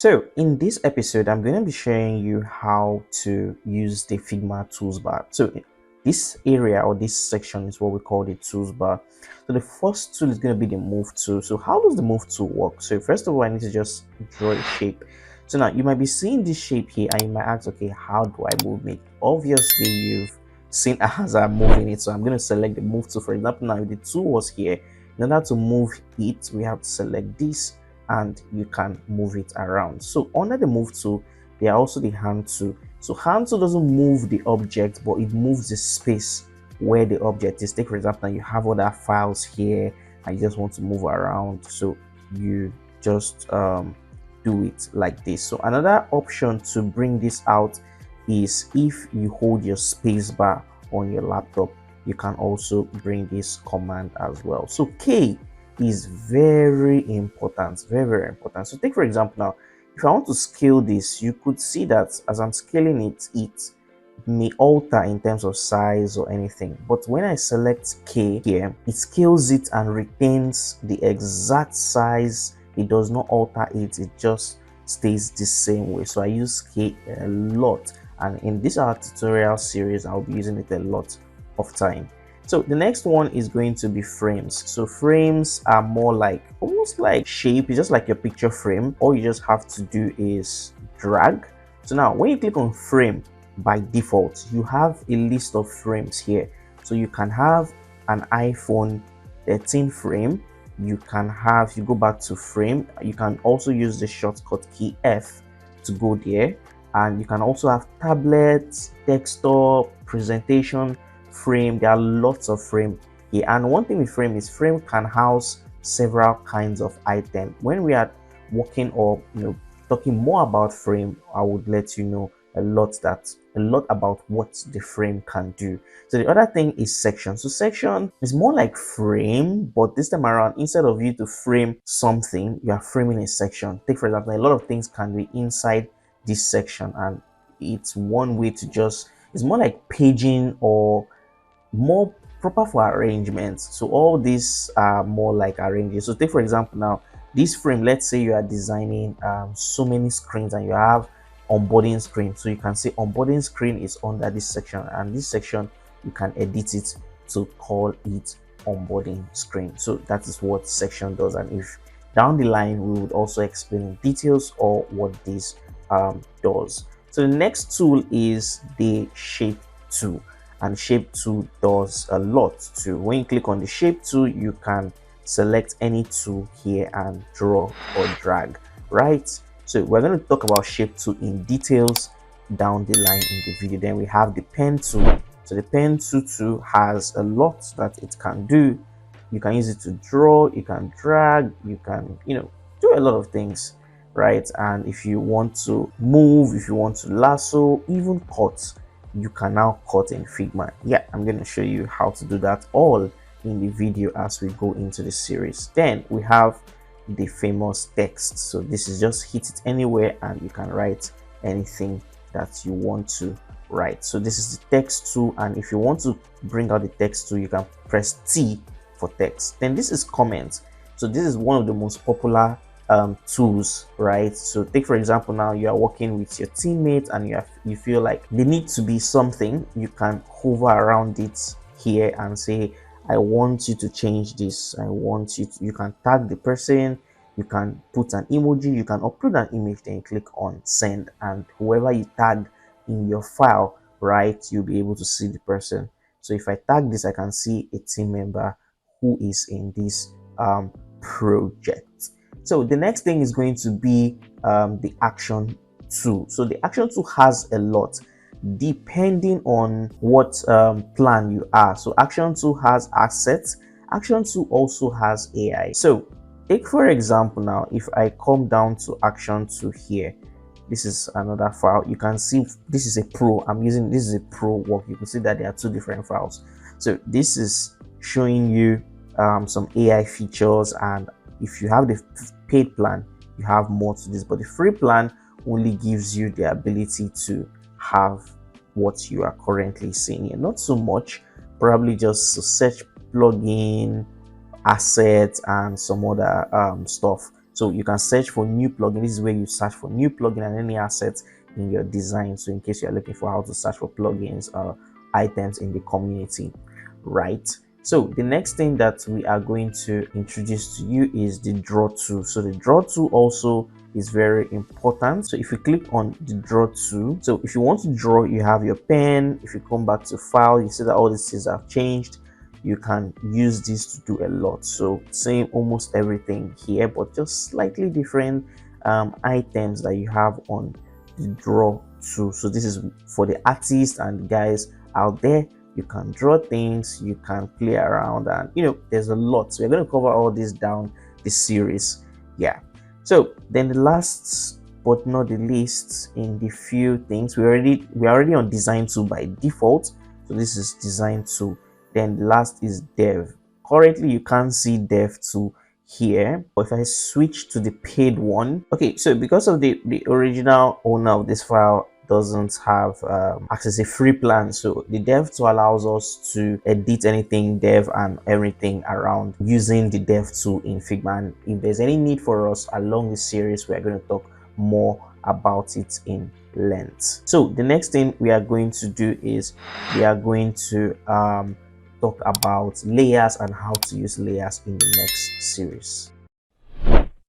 So in this episode, I'm going to be showing you how to use the Figma tools bar. So this area or this section is what we call the tools bar. So the first tool is going to be the move tool. So how does the move tool work? So first of all, I need to just draw a shape. So now you might be seeing this shape here and you might ask, okay, how do I move it? Obviously you've seen as I'm moving it. So I'm going to select the move tool. For example, now if the tool was here, in order to move it, we have to select this and you can move it around. So under the move tool, there are also the hand tool. So hand tool doesn't move the object, but it moves the space where the object is. Take for example, you have other files here and you just want to move around, so you just do it like this. So another option to bring this out is if you hold your space bar on your laptop, you can also bring this command as well. So K is very important, very important. So take for example now, if I want to scale this, you could see that as I'm scaling it, it may alter in terms of size or anything, but when I select K here, it scales it and retains the exact size. It does not alter it, it just stays the same way. So I use K a lot, and in this our tutorial series I'll be using it a lot of time. So the next one is going to be frames. So frames are more like almost like shape. It's just like your picture frame. All you just have to do is drag. So now when you click on frame, by default you have a list of frames here. So you can have an iPhone 13 frame. You can have, you go back to frame, you can also use the shortcut key F to go there, and you can also have tablets, desktop, presentation frame. There are lots of frame here, and one thing with frame is frame can house several kinds of items. When we are working or talking more about frame, I would let you know a lot about what the frame can do. So the other thing is section. So section is more like frame, but this time around, instead of you to frame something, you are framing a section. Take for example, a lot of things can be inside this section, and it's one way to just, it's more like paging or more proper for arrangements. So all these are more like arranging. So take for example now, this frame, let's say you are designing so many screens and you have onboarding screen. So you can say onboarding screen is under this section, and this section you can edit it to call it onboarding screen. So that is what section does, and if down the line we would also explain in details or what this does. So the next tool is the shape tool, and shape tool does a lot too. When you click on the shape tool, you can select any tool here and draw or drag, right? So we're going to talk about shape tool in details down the line in the video. Then we have the pen tool. So the pen tool has a lot that it can do. You can use it to draw, you can drag, you can do a lot of things, right? And if you want to move, if you want to lasso, even cut, you can now cut in Figma. Yeah, I'm going to show you how to do that all in the video as we go into the series. Then we have the famous text. So this is just hit it anywhere and you can write anything that you want to write. So this is the text tool, and if you want to bring out the text tool, you can press T for text. Then this is comment. So this is one of the most popular tools, right? So take for example now, you are working with your teammates and you feel like they need to be something. You can hover around it here and say, I want you to change this. I want you to, you can tag the person, you can put an emoji, you can upload an image, then you click on send, and whoever you tag in your file, right, you'll be able to see the person. So if I tag this, I can see a team member who is in this project. So the next thing is going to be the action tool. So the action tool has a lot depending on what plan you are. So action tool has assets. Action tool also has AI. So take for example now, if I come down to action tool here, this is another file. You can see this is a pro. I'm using, this is a pro work. You can see that there are two different files. So this is showing you some AI features, and if you have the paid plan, you have more to this, but the free plan only gives you the ability to have what you are currently seeing here. Not so much, probably just to search plugin, assets, and some other stuff. So you can search for new plugin. This is where you search for new plugin and any assets in your design. So in case you're looking for how to search for plugins or items in the community, right? So the next thing that we are going to introduce to you is the draw tool. So the draw tool also is very important. So if you click on the draw tool, so if you want to draw, you have your pen. If you come back to file, you see that all these things have changed. You can use this to do a lot. So same almost everything here, but just slightly different items that you have on the draw tool. So this is for the artists and guys out there. You can draw things, you can play around, and there's a lot. So we're going to cover all this down this series. Yeah. So then the last but not the least in the few things, we're already on design tool by default. So this is design tool. Then the last is dev. Currently you can't see dev tool here, but if I switch to the paid one, okay, so because of the original owner of this file doesn't have access a free plan, so the dev tool allows us to edit anything dev and everything around using the dev tool in Figma. And if there's any need for us along this series, we're going to talk more about it in length. So the next thing we are going to do is we are going to talk about layers and how to use layers in the next series.